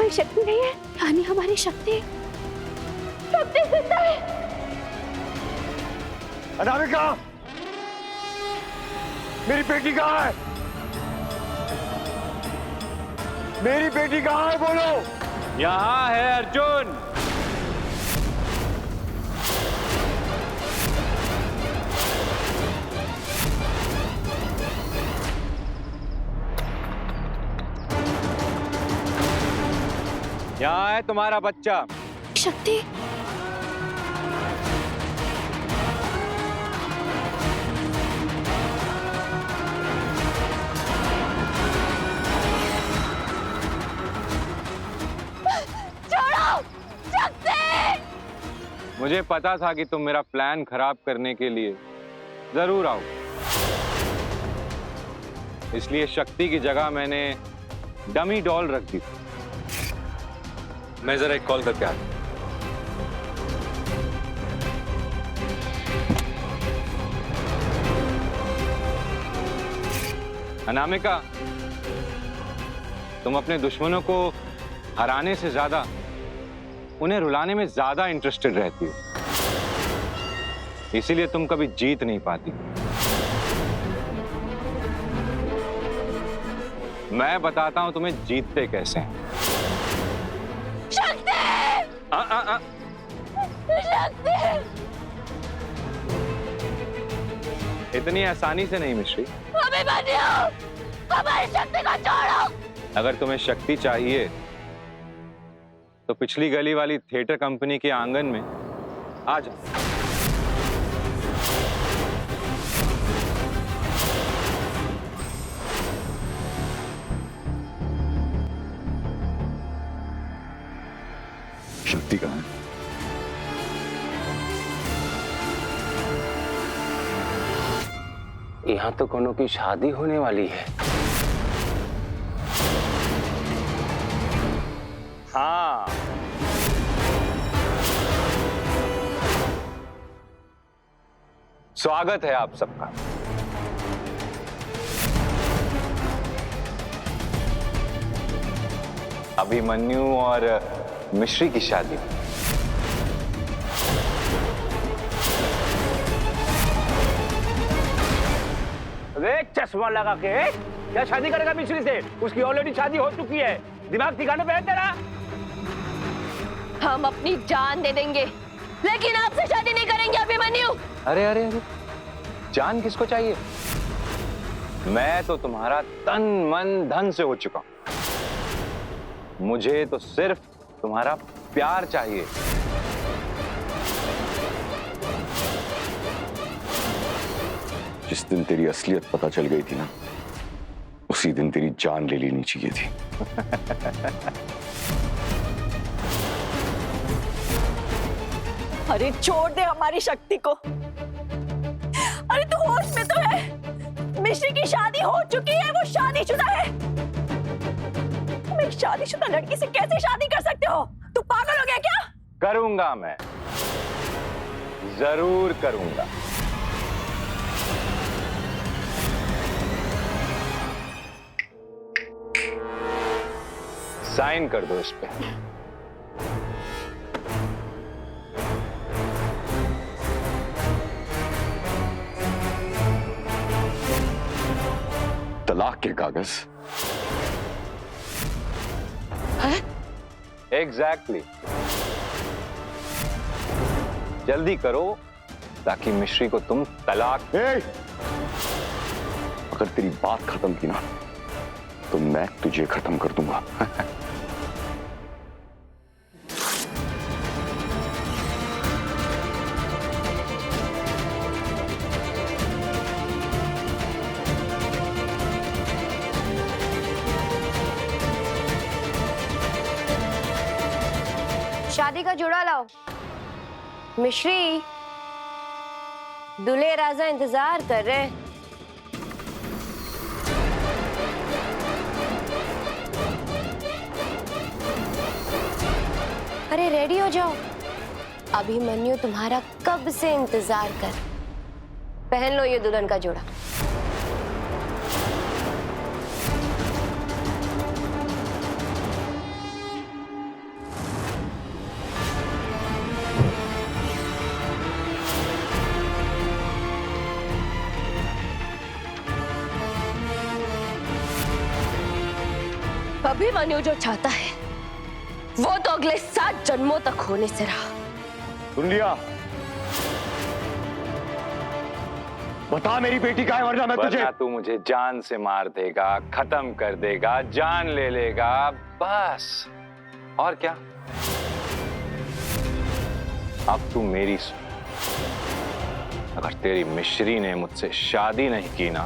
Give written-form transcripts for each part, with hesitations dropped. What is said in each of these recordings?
हमारी शक्ति नहीं है, यानी हमारी शक्ति शक्ति जिंदा है। अनामिका, मेरी बेटी कहाँ है? मेरी बेटी कहाँ है, बोलो। यहाँ है अर्जुन। यहाँ है तुम्हारा बच्चा। शक्ति, मुझे पता था कि तुम मेरा प्लान खराब करने के लिए जरूर आओ, इसलिए शक्ति की जगह मैंने डमी डॉल रख दी। मैं जरा एक कॉल करके आता हूं। अनामिका, तुम अपने दुश्मनों को हराने से ज्यादा उन्हें रुलाने में ज्यादा इंटरेस्टेड रहती हो, इसीलिए तुम कभी जीत नहीं पाती। मैं बताता हूं तुम्हें जीतते कैसे हैं। शक्ति, शक्ति। इतनी आसानी से नहीं मिश्री। अभिमन्यु, हमारी शक्ति को छोड़ो। अगर तुम्हें शक्ति चाहिए तो पिछली गली वाली थिएटर कंपनी के आंगन में आ जाओ। शक्ति कहाँ है? यहाँ तो कोनो की शादी होने वाली है। हाँ, स्वागत है आप सबका। अभिमन्यु और मिश्री की शादी। देख चश्मा लगा के क्या शादी करेगा मिश्री से? उसकी ऑलरेडी शादी हो चुकी है। दिमाग ठिकाने पे है तेरा? हम अपनी जान दे देंगे, लेकिन आपसे शादी नहीं करेंगे अभिमन्यु। अरे अरे अरे, जान किसको चाहिए? मैं तो तुम्हारा तन मन धन से हो चुका हूं। मुझे तो सिर्फ तुम्हारा प्यार चाहिए। जिस दिन तेरी असलियत पता चल गई थी ना, उसी दिन तेरी जान ले लेनी चाहिए थी। अरे छोड़ दे हमारी शक्ति को। अरे तू होश में तो है? मिश्री की शादी हो चुकी है, वो शादीशुदा है। तुम एक शादीशुदा लड़की से कैसे शादी कर सकते हो? तू पागल हो गया क्या? करूंगा, मैं जरूर करूंगा। साइन कर दो इस पे। तलाक के कागज। एग्जैक्टली। जल्दी करो ताकि मिश्री को तुम तलाक। अगर तेरी बात खत्म की ना, तो मैं तुझे खत्म कर दूंगा। शादी का जोड़ा लाओ। मिश्री, दूल्हे राजा इंतजार कर रहे हैं। अरे रेडी हो जाओ, अभिमन्यु तुम्हारा कब से इंतजार कर। पहन लो ये दुल्हन का जोड़ा। अभिमन्यु जो चाहता है वो तो अगले 7 जन्मों तक होने से रहा। सुन लिया? बता मेरी बेटी का है, वरना मैं तुझे। वरना तू मुझे जान से मार देगा, खत्म कर देगा, जान ले लेगा, बस। और क्या? अब तू मेरी सुन। अगर तेरी मिश्री ने मुझसे शादी नहीं की ना,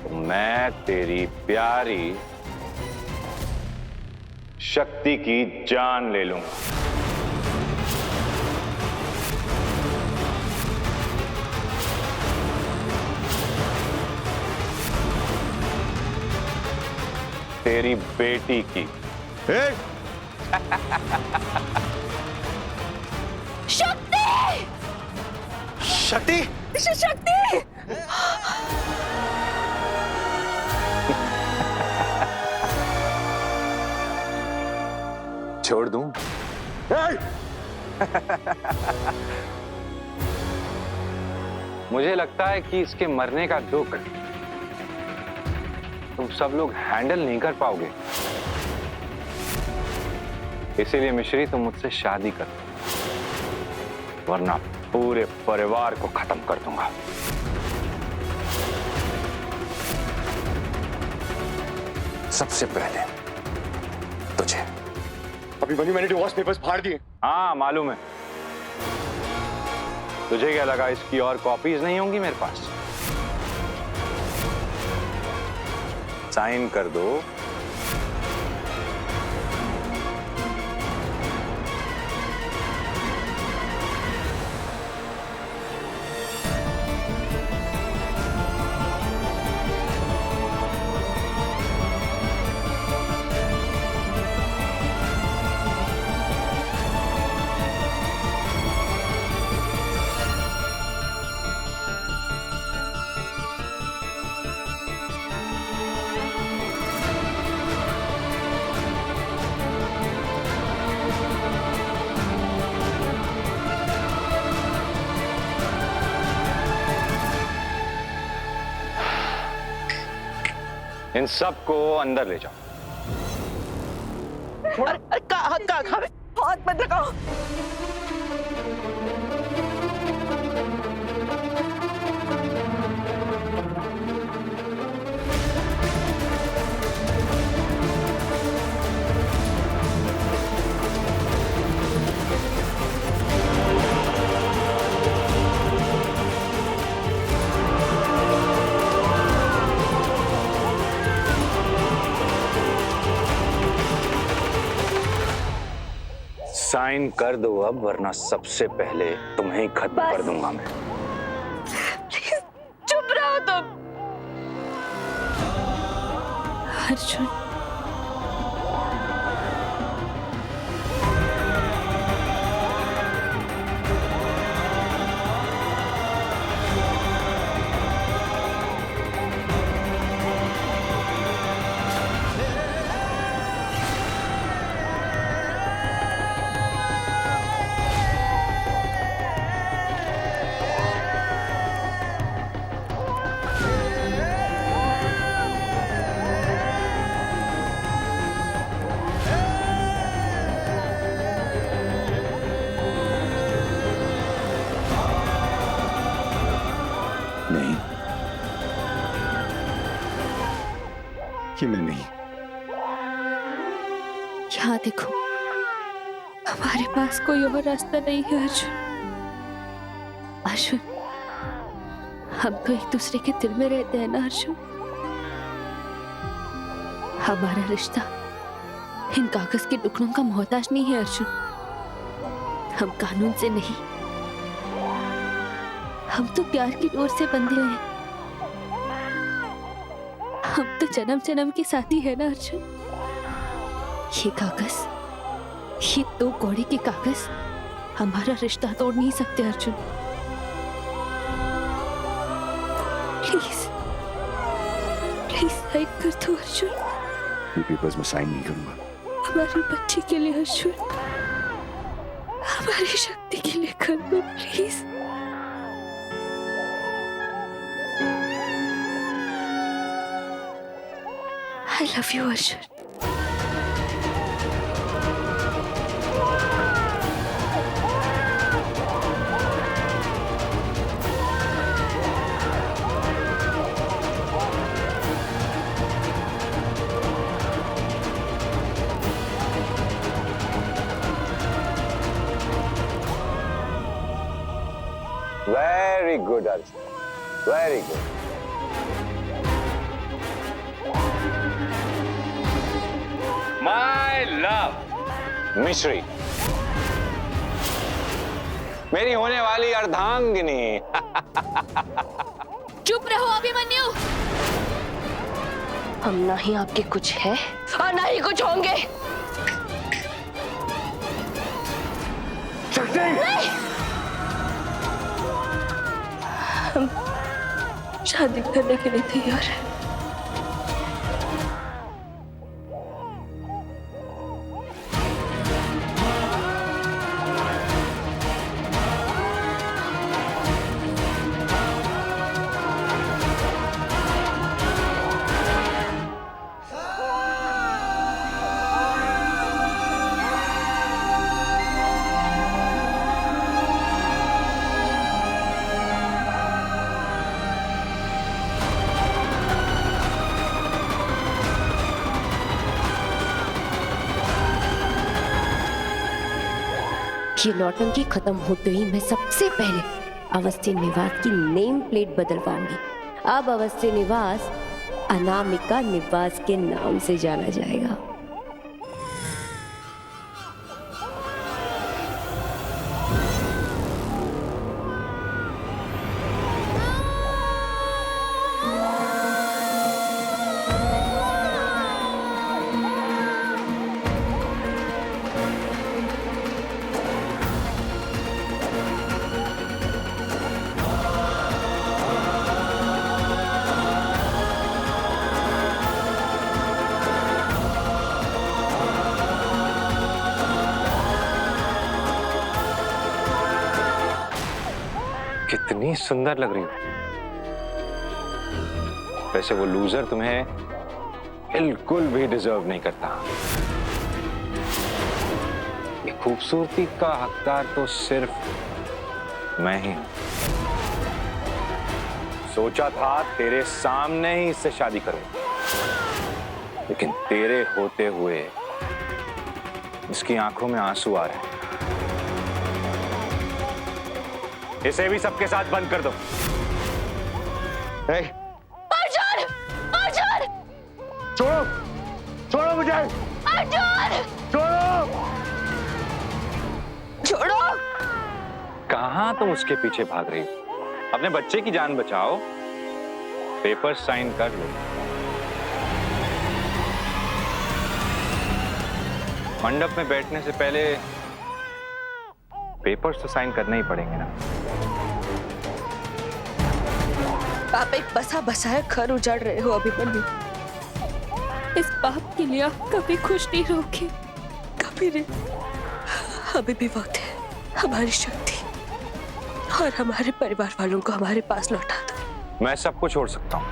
तो मैं तेरी प्यारी शक्ति की जान ले लूंगा। तेरी बेटी की। शक्ति! शक्ति! शक्ति! छोड़ दूं? मुझे लगता है कि इसके मरने का दुख तुम सब लोग हैंडल नहीं कर पाओगे। इसीलिए मिश्री तुम मुझसे शादी कर, वरना पूरे परिवार को खत्म कर दूंगा। सबसे पहले तुझे। अभिमन्यु, मैंने डिवोर्स पेपर्स फाड़ दिए। हाँ मालूम है। तुझे क्या लगा इसकी और कॉपीज नहीं होंगी मेरे पास? साइन कर दो। इन सबको अंदर ले जाओ। हाथ मत लगाओ। साइन कर दो अब, वरना सबसे पहले तुम्हें ही खत्म कर दूंगा मैं। प्लीज चुप रहो तुम। अर्जुन, नहीं, ये मैं नहीं। यहाँ देखो, हमारे पास कोई और रास्ता नहीं है अर्जुन। अर्जुन, हम तो एक दूसरे के दिल में रहते हैं ना अर्जुन। हमारा रिश्ता इन कागज के टुकड़ों का मोहताज नहीं है अर्जुन। हम कानून से नहीं, हम तो प्यार की डोर से बंधे हैं। हम तो जन्म जन्म के साथी है ना अर्जुन। ये कागज, ये 2 कौड़ी के कागज हमारा रिश्ता तोड़ नहीं सकते अर्जुन। प्लीज प्लीज साइन कर दो अर्जुन। ये पेपर्स में साइन नहीं करूंगा। हमारी बच्ची के लिए अर्जुन, हमारी शक्ति के लिए कर दो please. I love you, Arjun. Very good Arjun, very good. My love मिश्री, मेरी होने वाली अर्धांगिनी। चुप रहो अभिमन्यु। हम ना ही आपके कुछ है और ना ही कुछ होंगे। नहीं! हम शादी करने के लिए तैयार हैं। ये नौटंकी खत्म होते ही मैं सबसे पहले अवस्थी निवास की नेम प्लेट बदलवाऊंगी। अब अवस्थी निवास अनामिका निवास के नाम से जाना जाएगा। कितनी सुंदर लग रही हो। वैसे वो लूजर तुम्हें बिल्कुल भी डिजर्व नहीं करता। ये खूबसूरती का हकदार तो सिर्फ मैं ही हूं। सोचा था तेरे सामने ही इससे शादी करूं, लेकिन तेरे होते हुए इसकी आंखों में आंसू आ रहे हैं। इसे भी सबके साथ बंद कर दो। अर्जुन! अर्जुन! छोड़ो, छोड़ो मुझे, अर्जुन! छोड़ो। छोड़ो! कहां तुम उसके पीछे भाग रही हो? अपने बच्चे की जान बचाओ, पेपर साइन कर लो। मंडप में बैठने से पहले पेपर्स तो साइन करने ही पड़ेंगे ना। आप एक बसा बसाया घर उजाड़ रहे हो अभिमन्यु। इस बात के लिए आप कभी खुश नहीं रहोगे, कभी नहीं। अभी भी वक्त है हमारी शक्ति और हमारे परिवार वालों को हमारे पास लौटा दो। मैं सबको छोड़ सकता हूं,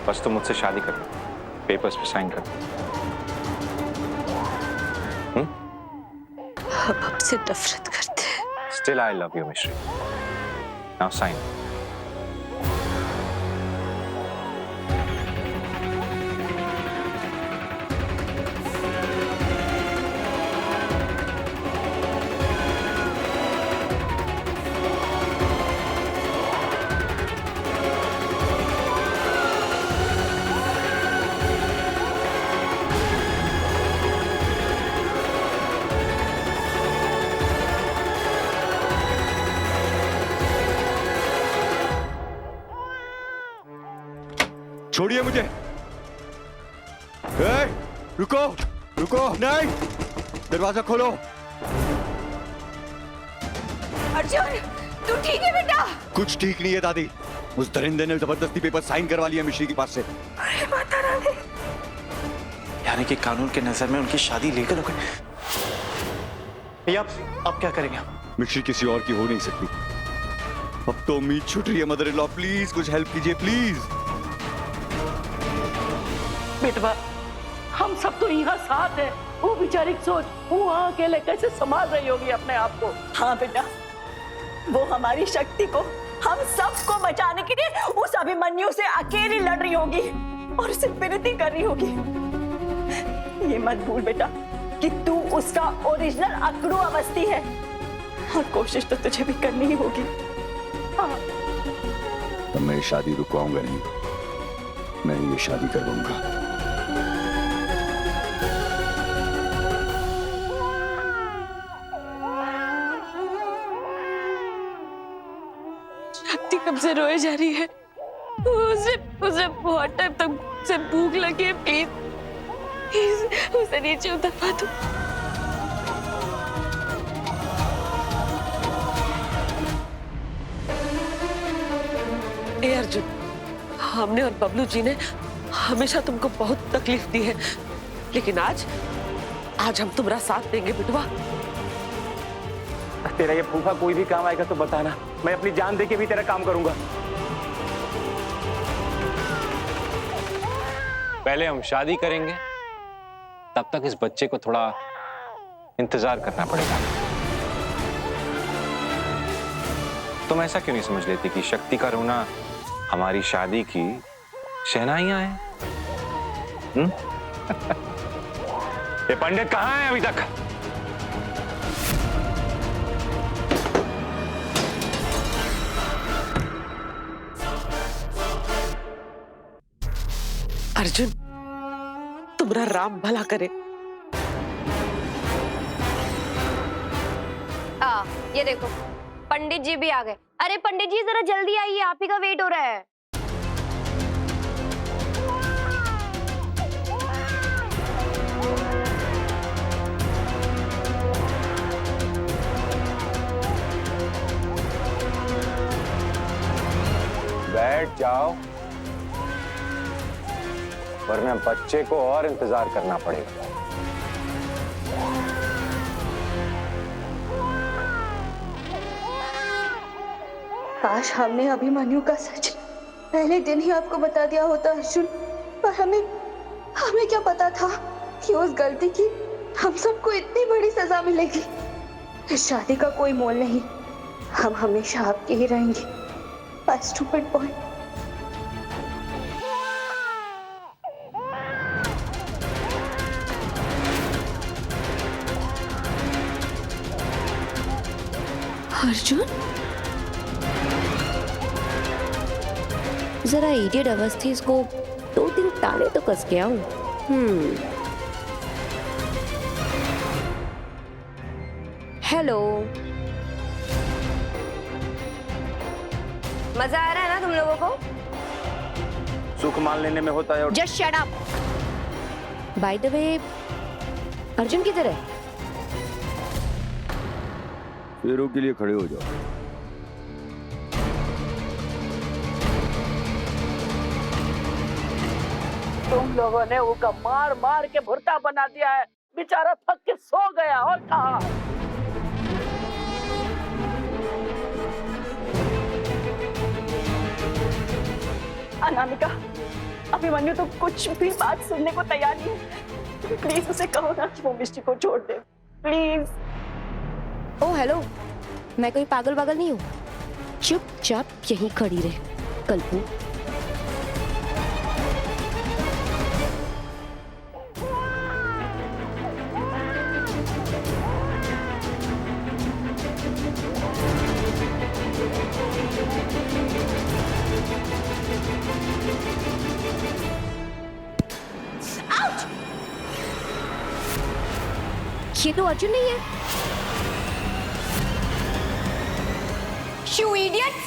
बस तुम मुझसे शादी कर लो, पेपर्स पे साइन कर दो। हम आपसे नफरत करते हैं। Still I love you, Mishri. Now sign. छोड़िए मुझे। रुको, रुको, नहीं, दरवाजा खोलो। अर्जुन, तू ठीक है बेटा? कुछ ठीक नहीं है दादी। उस दरिंदे ने जबरदस्ती पेपर साइन करवा लिया मिश्री के पास से। अरे माता रानी। यानी कि कानून के नजर में उनकी शादी लीगल हो गई। भैया अब क्या करेंगे हम? मिश्री किसी और की हो नहीं सकती। अब तो उम्मीद छूट रही है। मदर इन लॉ प्लीज कुछ हेल्प कीजिए प्लीज। बेटवा, हम सब तो यहाँ साथ हैं। वो बेचारी सोच, वो वहाँ अकेले कैसे संभाल रही होगी अपने आप को। हाँ बेटा, वो हमारी शक्ति को, हम सबको बचाने के लिए उस अभिमन्यु से अकेली लड़ रही होगी और उसे विनती कर रही होगी। ये मत भूल बेटा कि तू उसका ओरिजिनल अकड़ू अवस्थी है और कोशिश तो तुझे भी करनी ही होगी। तो मैं ये शादी रुकवाऊंगा नहीं, मैं ये शादी करवाऊंगा। शक्ति कब से रोए जा रही है। उसे उसे बहुत टाइम तक से भूख लगी है। प्लीज उसे नीचे उतरवा दो। ए अर्जुन, हमने और बबलू जी ने हमेशा तुमको बहुत तकलीफ दी है, लेकिन आज हम तुम्हारा साथ देंगे बिटवा। तेरा ये फूफा कोई भी काम आएगा तो बताना, मैं अपनी जान दे के भी तेरा काम करूंगा। पहले हम शादी करेंगे, तब तक इस बच्चे को थोड़ा इंतजार करना पड़ेगा। तुम ऐसा क्यों नहीं समझ लेती कि शक्ति का रोना हमारी शादी की शहनाइयां हैं? ये पंडित कहाँ है अभी तक? अर्जुन, तुम्हारा राम भला करे। ये देखो पंडित जी भी आ गए। अरे पंडित जी जरा जल्दी आइए, आप ही का वेट हो रहा है। बैठ जाओ, वरना बच्चे को और इंतजार करना पड़ेगा। काश हमने अभिमन्यु का सच पहले दिन ही आपको बता दिया होता अर्जुन, पर हमें क्या पता था कि उस गलती की हम सबको इतनी बड़ी सजा मिलेगी। इस शादी का कोई मोल नहीं, हम हमेशा आपके ही रहेंगे। Stupid boy. अर्जुन, जरा इडियट अवस्थी इसको 2-3 ताने तो कस के आऊं। हेलो, मजा आ रहा है ना तुम लोगों को? सुख मान लेने में होता है और just shut up. By the way, Arjun किधर है? फेरों के लिए खड़े हो जाओ। तुम लोगों ने उसका मार मार के भुर्ता बना दिया है, बेचारा थक के सो गया। और कहा अनामिका, अभिमन्यु तो कुछ भी बात सुनने को तैयार नहीं है। प्लीज उसे कहो ना कि वो मिष्टी को छोड़ दे, प्लीज। ओ हेलो, मैं कोई पागल वागल नहीं हूँ। चुपचाप यहीं खड़ी रहे कल्पू। ये तो अर्जुन नहीं है। You idiots!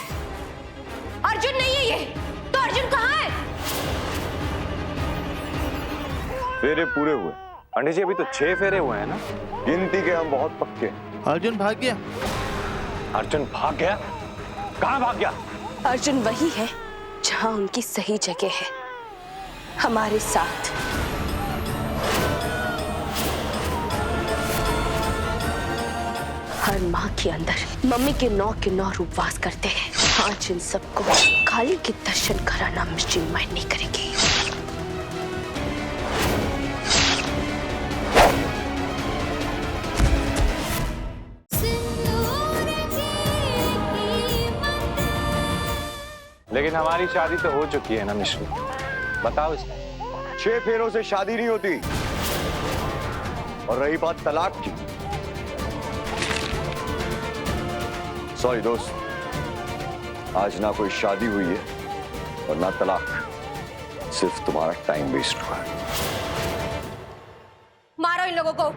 अर्जुन नहीं है ये। तो अर्जुन कहाँ है? फेरे पूरे हुए पंडित जी, अभी तो 6 फेरे हुए हैं ना। गिनती के हम बहुत पक्के। अर्जुन भाग गया। अर्जुन भाग गया? कहाँ भाग गया? अर्जुन वही है जहां उनकी सही जगह है, हमारे साथ। हर माँ के अंदर मम्मी के 9 उपवास करते हैं। आज इन सबको काली के दर्शन कराना मुश्किल मायने करेगी। लेकिन हमारी शादी तो हो चुकी है ना मिश्री, बताओ इसमें। 6 फेरों से शादी नहीं होती। और रही बात तलाक की, सॉरी दोस्त, आज ना कोई शादी हुई है और ना तलाक, सिर्फ तुम्हारा टाइम वेस्ट हुआ है। मारो इन लोगों को।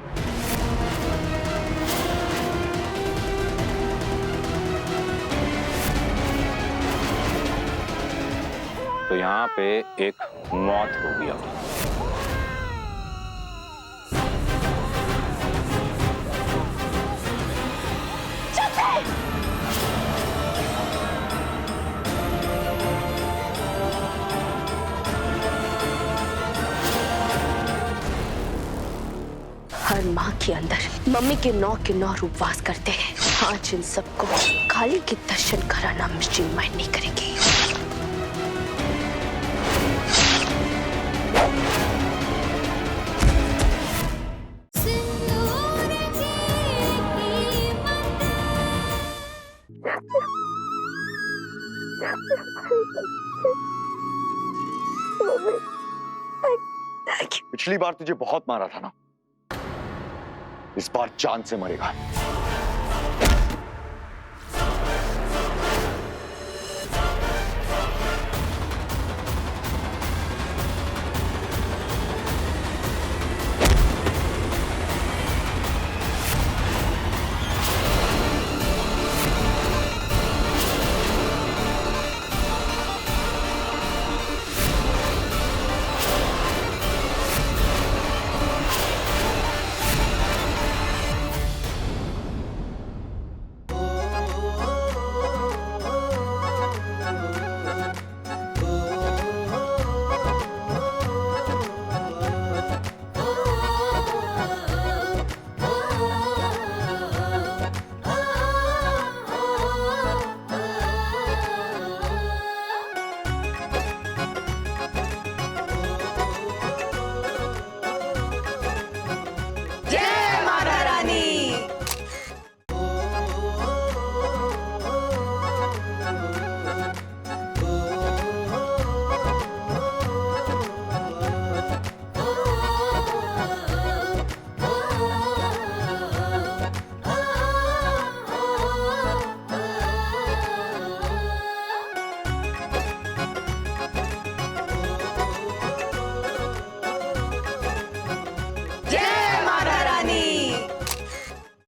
तो यहाँ पे एक मौत हो गया। हर माँ के अंदर मम्मी के 9 उपवास करते हैं। आज इन सबको काली के दर्शन कराना मुश्किल माइंड नहीं करेगी। पिछली बार तुझे बहुत मारा था ना, इस बार जान से मरेगा।